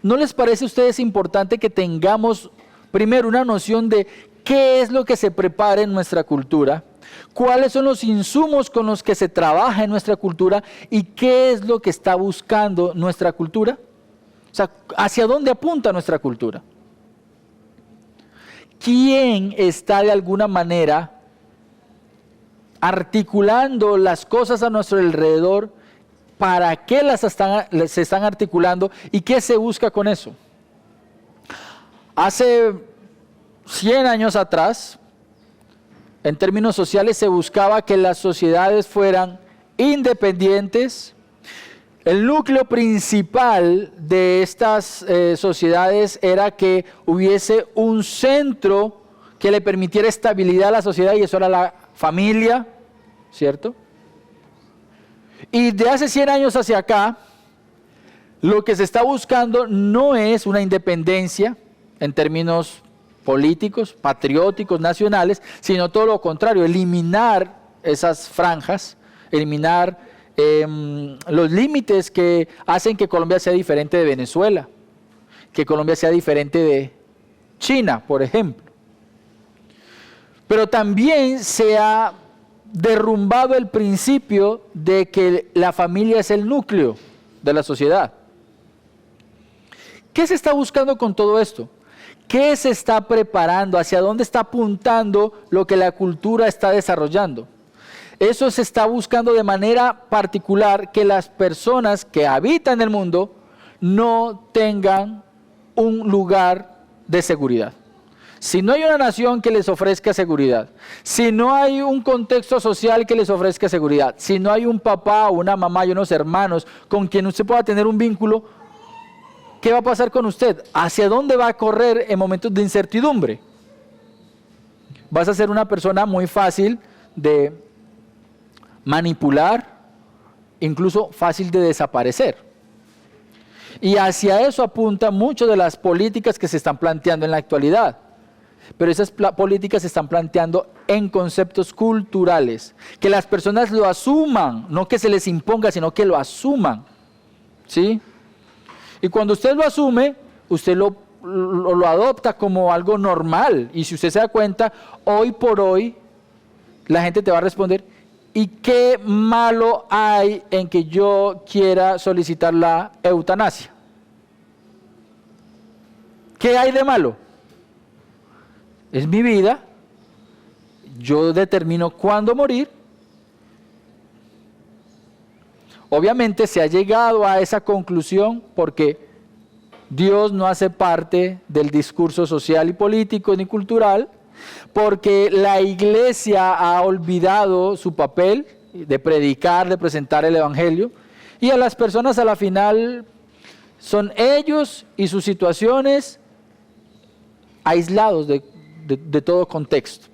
¿no les parece a ustedes importante que tengamos primero una noción de qué es lo que se prepara en nuestra cultura? ¿Cuáles son los insumos con los que se trabaja en nuestra cultura? ¿Y qué es lo que está buscando nuestra cultura? O sea, ¿hacia dónde apunta nuestra cultura? ¿Quién está de alguna manera articulando las cosas a nuestro alrededor? ¿Para qué se están articulando? ¿Y qué se busca con eso? Hace 100 años atrás, en términos sociales, se buscaba que las sociedades fueran independientes. El núcleo principal de estas sociedades era que hubiese un centro que le permitiera estabilidad a la sociedad, y eso era la familia, ¿cierto? Y de hace 100 años hacia acá, lo que se está buscando no es una independencia en términos políticos, patrióticos, nacionales, sino todo lo contrario, eliminar esas franjas, eliminar los límites que hacen que Colombia sea diferente de Venezuela, que Colombia sea diferente de China, por ejemplo. Pero también se ha derrumbado el principio de que la familia es el núcleo de la sociedad. ¿Qué se está buscando con todo esto? ¿Qué se está preparando? ¿Hacia dónde está apuntando lo que la cultura está desarrollando? Eso se está buscando de manera particular, que las personas que habitan el mundo no tengan un lugar de seguridad. Si no hay una nación que les ofrezca seguridad, si no hay un contexto social que les ofrezca seguridad, si no hay un papá o una mamá y unos hermanos con quien usted pueda tener un vínculo, ¿qué va a pasar con usted? ¿Hacia dónde va a correr en momentos de incertidumbre? Vas a ser una persona muy fácil de manipular, incluso fácil de desaparecer. Y hacia eso apunta mucho de las políticas que se están planteando en la actualidad. Pero esas políticas se están planteando en conceptos culturales, que las personas lo asuman, no que se les imponga, sino que lo asuman, ¿sí? Y cuando usted lo asume, usted lo adopta como algo normal. Y si usted se da cuenta, hoy por hoy, la gente te va a responder, ¿y qué malo hay en que yo quiera solicitar la eutanasia? ¿Qué hay de malo? Es mi vida, yo determino cuándo morir. Obviamente se ha llegado a esa conclusión porque Dios no hace parte del discurso social y político ni cultural, porque la iglesia ha olvidado su papel de predicar, de presentar el evangelio, y a las personas a la final son ellos y sus situaciones aislados de todo contexto.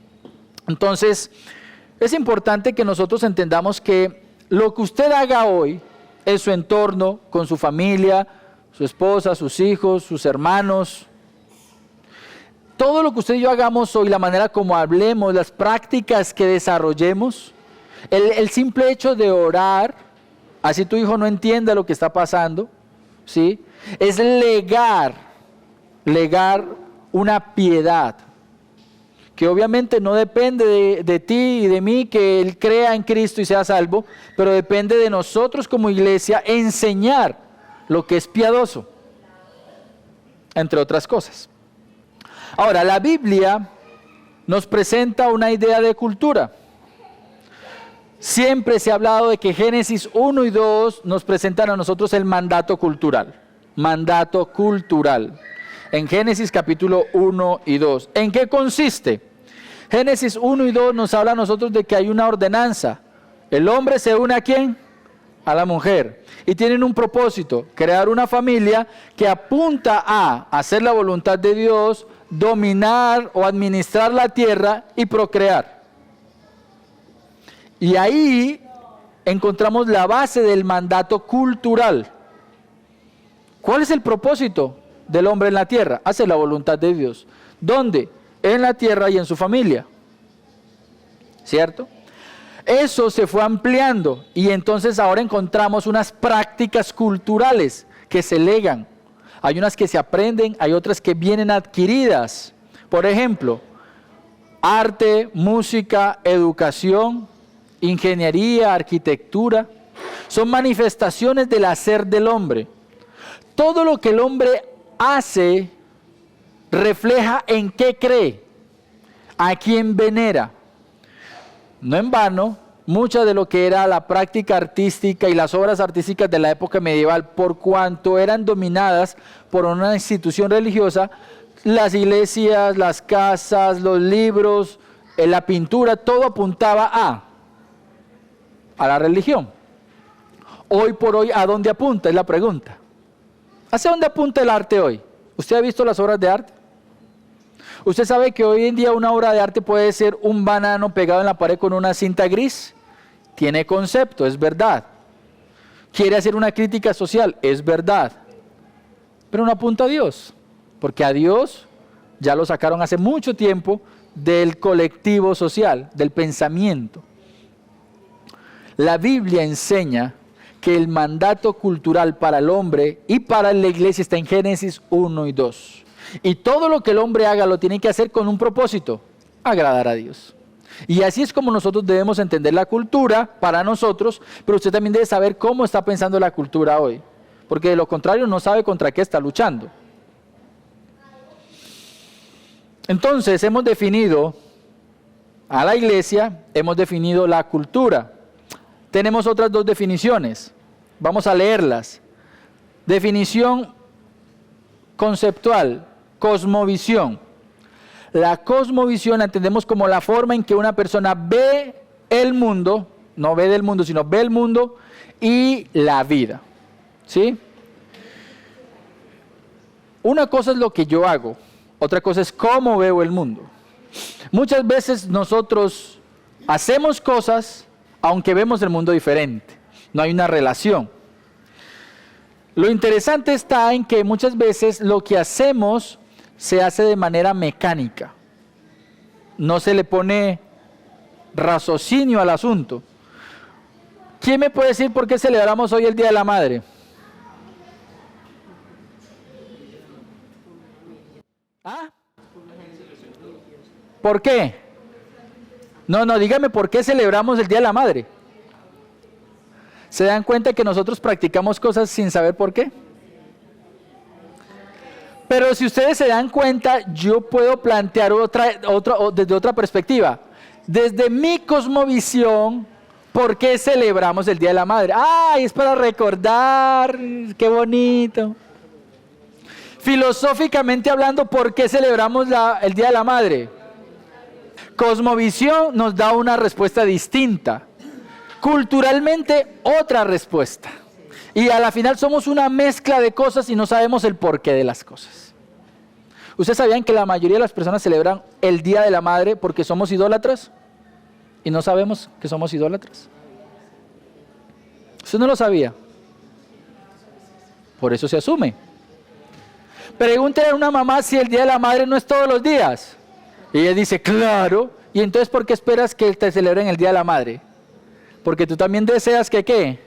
Entonces, es importante que nosotros entendamos que lo que usted haga hoy en su entorno, con su familia, su esposa, sus hijos, sus hermanos, todo lo que usted y yo hagamos hoy, la manera como hablemos, las prácticas que desarrollemos, el simple hecho de orar, así tu hijo no entienda lo que está pasando, ¿sí? Es legar una piedad que obviamente no depende de ti y de mí que él crea en Cristo y sea salvo, pero depende de nosotros como iglesia enseñar lo que es piadoso, entre otras cosas. Ahora, la Biblia nos presenta una idea de cultura. Siempre se ha hablado de que Génesis 1 y 2 nos presentan a nosotros el mandato cultural. Mandato cultural. En Génesis capítulo 1 y 2. ¿En qué consiste? Génesis 1 y 2 nos habla a nosotros de que hay una ordenanza. El hombre se une ¿a quién? A la mujer. Y tienen un propósito, crear una familia que apunta a hacer la voluntad de Dios, dominar o administrar la tierra y procrear. Y ahí encontramos la base del mandato cultural. ¿Cuál es el propósito del hombre en la tierra? Hacer la voluntad de Dios. ¿Dónde? En la tierra y en su familia. ¿Cierto? Eso se fue ampliando y entonces ahora encontramos unas prácticas culturales que se legan. Hay unas que se aprenden, hay otras que vienen adquiridas. Por ejemplo, arte, música, educación, ingeniería, arquitectura, son manifestaciones del hacer del hombre. Todo lo que el hombre hace refleja en qué cree, a quién venera. No en vano, mucha de lo que era la práctica artística y las obras artísticas de la época medieval, por cuanto eran dominadas por una institución religiosa, las iglesias, las casas, los libros, la pintura, todo apuntaba a la religión. Hoy por hoy, ¿a dónde apunta? Es la pregunta. ¿Hacia dónde apunta el arte hoy? ¿Usted ha visto las obras de arte? ¿Usted sabe que hoy en día una obra de arte puede ser un banano pegado en la pared con una cinta gris? Tiene concepto, es verdad. Quiere hacer una crítica social, es verdad. Pero no apunta a Dios, porque a Dios ya lo sacaron hace mucho tiempo del colectivo social, del pensamiento. La Biblia enseña que el mandato cultural para el hombre y para la iglesia está en Génesis 1 y 2. Y todo lo que el hombre haga lo tiene que hacer con un propósito, agradar a Dios. Y así es como nosotros debemos entender la cultura para nosotros, pero usted también debe saber cómo está pensando la cultura hoy, porque de lo contrario no sabe contra qué está luchando. Entonces hemos definido a la iglesia, hemos definido la cultura. Tenemos otras dos definiciones, vamos a leerlas. Definición conceptual, cosmovisión. La cosmovisión la entendemos como la forma en que una persona ve el mundo, no ve del mundo, sino ve el mundo y la vida. ¿Sí? Una cosa es lo que yo hago, otra cosa es cómo veo el mundo. Muchas veces nosotros hacemos cosas aunque vemos el mundo diferente, no hay una relación. Lo interesante está en que muchas veces lo que hacemos se hace de manera mecánica, no se le pone raciocinio al asunto. ¿Quién me puede decir por qué celebramos hoy el Día de la Madre? ¿Ah? ¿Por qué? No, dígame por qué celebramos el Día de la Madre. ¿Se dan cuenta que nosotros practicamos cosas sin saber por qué? Pero si ustedes se dan cuenta, yo puedo plantear desde otra perspectiva. Desde mi cosmovisión, ¿por qué celebramos el Día de la Madre? ¡Ay, es para recordar! ¡Qué bonito! Filosóficamente hablando, ¿por qué celebramos el Día de la Madre? Cosmovisión nos da una respuesta distinta. Culturalmente, otra respuesta. Y a la final somos una mezcla de cosas y no sabemos el porqué de las cosas. ¿Ustedes sabían que la mayoría de las personas celebran el Día de la Madre porque somos idólatras? Y no sabemos que somos idólatras. ¿Usted no lo sabía? Por eso se asume. Pregúntele a una mamá si el Día de la Madre no es todos los días. Y ella dice, claro. ¿Y entonces por qué esperas que te celebren el Día de la Madre? Porque tú también deseas que ¿qué?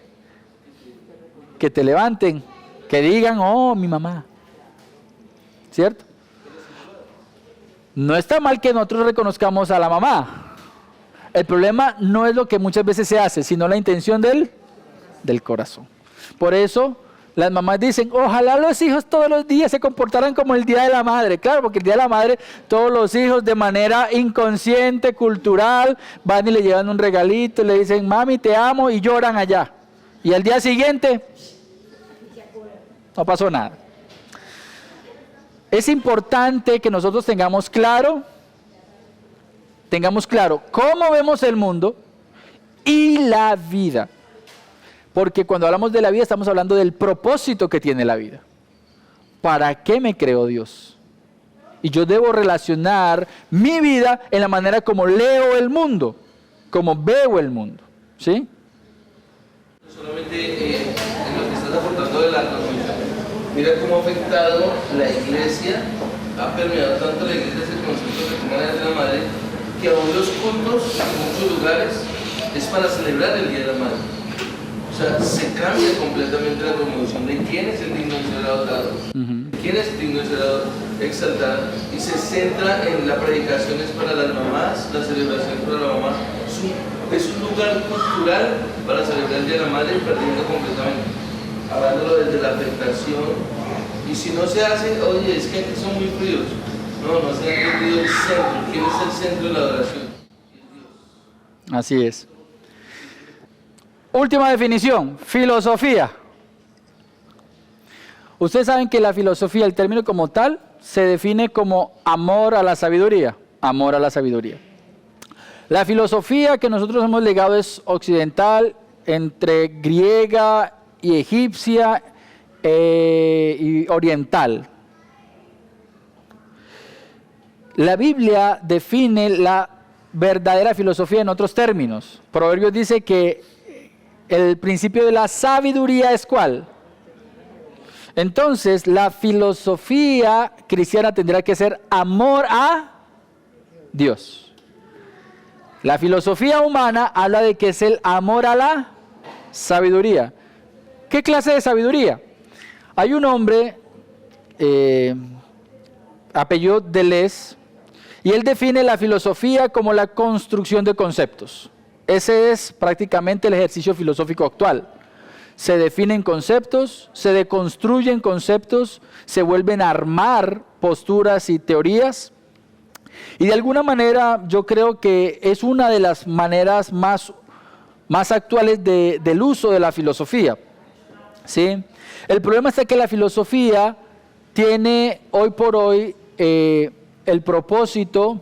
Que te levanten, que digan, oh, mi mamá. ¿Cierto? No está mal que nosotros reconozcamos a la mamá. El problema no es lo que muchas veces se hace, sino la intención del corazón. Por eso las mamás dicen, ojalá los hijos todos los días se comportaran como el Día de la Madre. Claro, porque el Día de la Madre, todos los hijos de manera inconsciente, cultural, van y le llevan un regalito, y le dicen, mami, te amo, y lloran allá. Y al día siguiente, no pasó nada. Es importante que nosotros tengamos claro cómo vemos el mundo y la vida. Porque cuando hablamos de la vida estamos hablando del propósito que tiene la vida. ¿Para qué me creó Dios? Y yo debo relacionar mi vida en la manera como leo el mundo, como veo el mundo. ¿Sí? Solamente en lo que estás aportando de la cosmovisión, Mira cómo ha afectado la iglesia, ha permeado tanto la iglesia ese concepto que tengan el Día de la Madre, que aún los cultos en muchos lugares es para celebrar el Día de la Madre. O sea, se cambia completamente la promoción de quién es el digno de ser adorado, quién es el digno de ser exaltado, y se centra en la predicación es para las mamás, la celebración es para la mamá. Es un lugar cultural para celebrar el Día de la Madre, perdiendo completamente, hablándolo desde la afectación. Y si no se hace, oye, es que aquí son muy fríos. No se ha entendido el centro. ¿Quién es el centro de la adoración? Así es. Última definición, filosofía. Ustedes saben que la filosofía, el término como tal, se define como amor a la sabiduría. Amor a la sabiduría. La filosofía que nosotros hemos legado es occidental, entre griega y egipcia y oriental. La Biblia define la verdadera filosofía en otros términos. Proverbios dice que el principio de la sabiduría es ¿cuál? Entonces, la filosofía cristiana tendrá que ser amor a Dios. La filosofía humana habla de que es el amor a la sabiduría. ¿Qué clase de sabiduría? Hay un hombre, apellido Deleuze, y él define la filosofía como la construcción de conceptos. Ese es prácticamente el ejercicio filosófico actual. Se definen conceptos, se deconstruyen conceptos, se vuelven a armar posturas y teorías. Y de alguna manera yo creo que es una de las maneras más actuales del uso de la filosofía, ¿sí? El problema es que la filosofía tiene hoy por hoy el propósito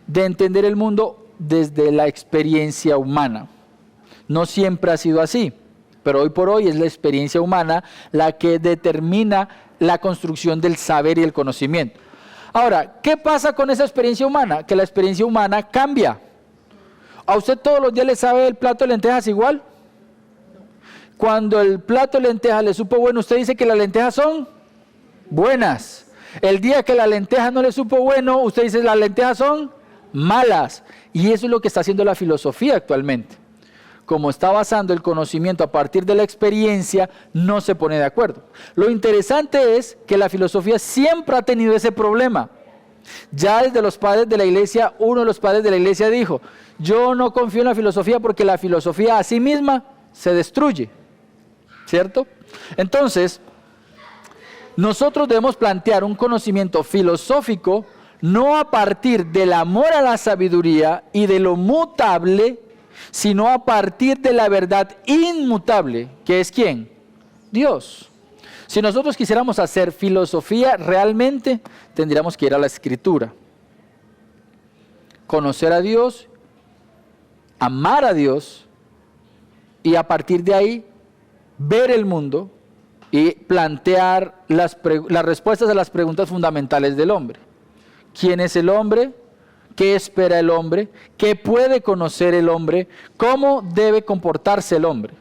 de entender el mundo desde la experiencia humana. No siempre ha sido así, pero hoy por hoy es la experiencia humana la que determina la construcción del saber y el conocimiento. Ahora, ¿qué pasa con esa experiencia humana? Que la experiencia humana cambia. ¿A usted todos los días le sabe el plato de lentejas igual? Cuando el plato de lentejas le supo bueno, usted dice que las lentejas son buenas. El día que la lenteja no le supo bueno, usted dice las lentejas son malas. Y eso es lo que está haciendo la filosofía actualmente. Como está basando el conocimiento a partir de la experiencia, no se pone de acuerdo. Lo interesante es que la filosofía siempre ha tenido ese problema. Ya desde los padres de la iglesia, uno de los padres de la iglesia dijo, yo no confío en la filosofía porque la filosofía a sí misma se destruye. ¿Cierto? Entonces, nosotros debemos plantear un conocimiento filosófico no a partir del amor a la sabiduría y de lo mutable, sino a partir de la verdad inmutable, que es ¿quién? Dios. Si nosotros quisiéramos hacer filosofía realmente, tendríamos que ir a la Escritura, conocer a Dios, amar a Dios y a partir de ahí ver el mundo y plantear las respuestas a las preguntas fundamentales del hombre. ¿Quién es el hombre? ¿Qué espera el hombre? ¿Qué puede conocer el hombre? ¿Cómo debe comportarse el hombre?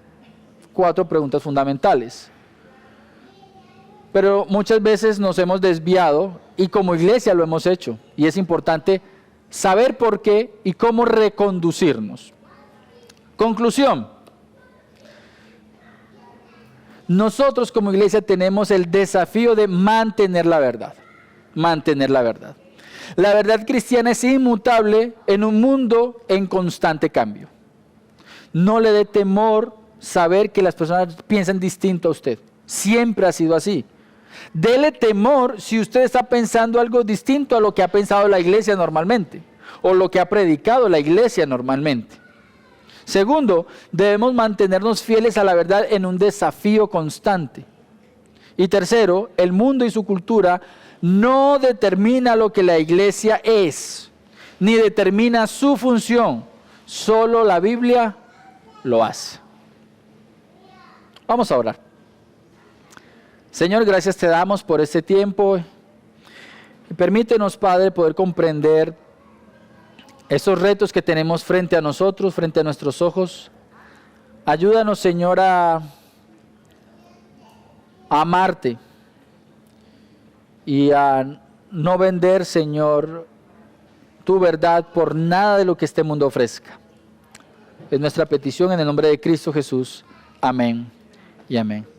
4 preguntas fundamentales. Pero muchas veces nos hemos desviado y como iglesia lo hemos hecho. Y es importante saber por qué y cómo reconducirnos. Conclusión. Nosotros como iglesia tenemos el desafío de mantener la verdad. Mantener la verdad. La verdad cristiana es inmutable en un mundo en constante cambio. No le dé temor saber que las personas piensan distinto a usted. Siempre ha sido así. Dele temor si usted está pensando algo distinto a lo que ha pensado la iglesia normalmente o lo que ha predicado la iglesia normalmente. Segundo, debemos mantenernos fieles a la verdad en un desafío constante. Y tercero, el mundo y su cultura no determina lo que la iglesia es, ni determina su función. Solo la Biblia lo hace. Vamos a orar. Señor, gracias te damos por este tiempo. Y permítenos, Padre, poder comprender esos retos que tenemos frente a nosotros, frente a nuestros ojos. Ayúdanos, Señor, a amarte, y a no vender, Señor, tu verdad por nada de lo que este mundo ofrezca. Es nuestra petición en el nombre de Cristo Jesús. Amén y amén.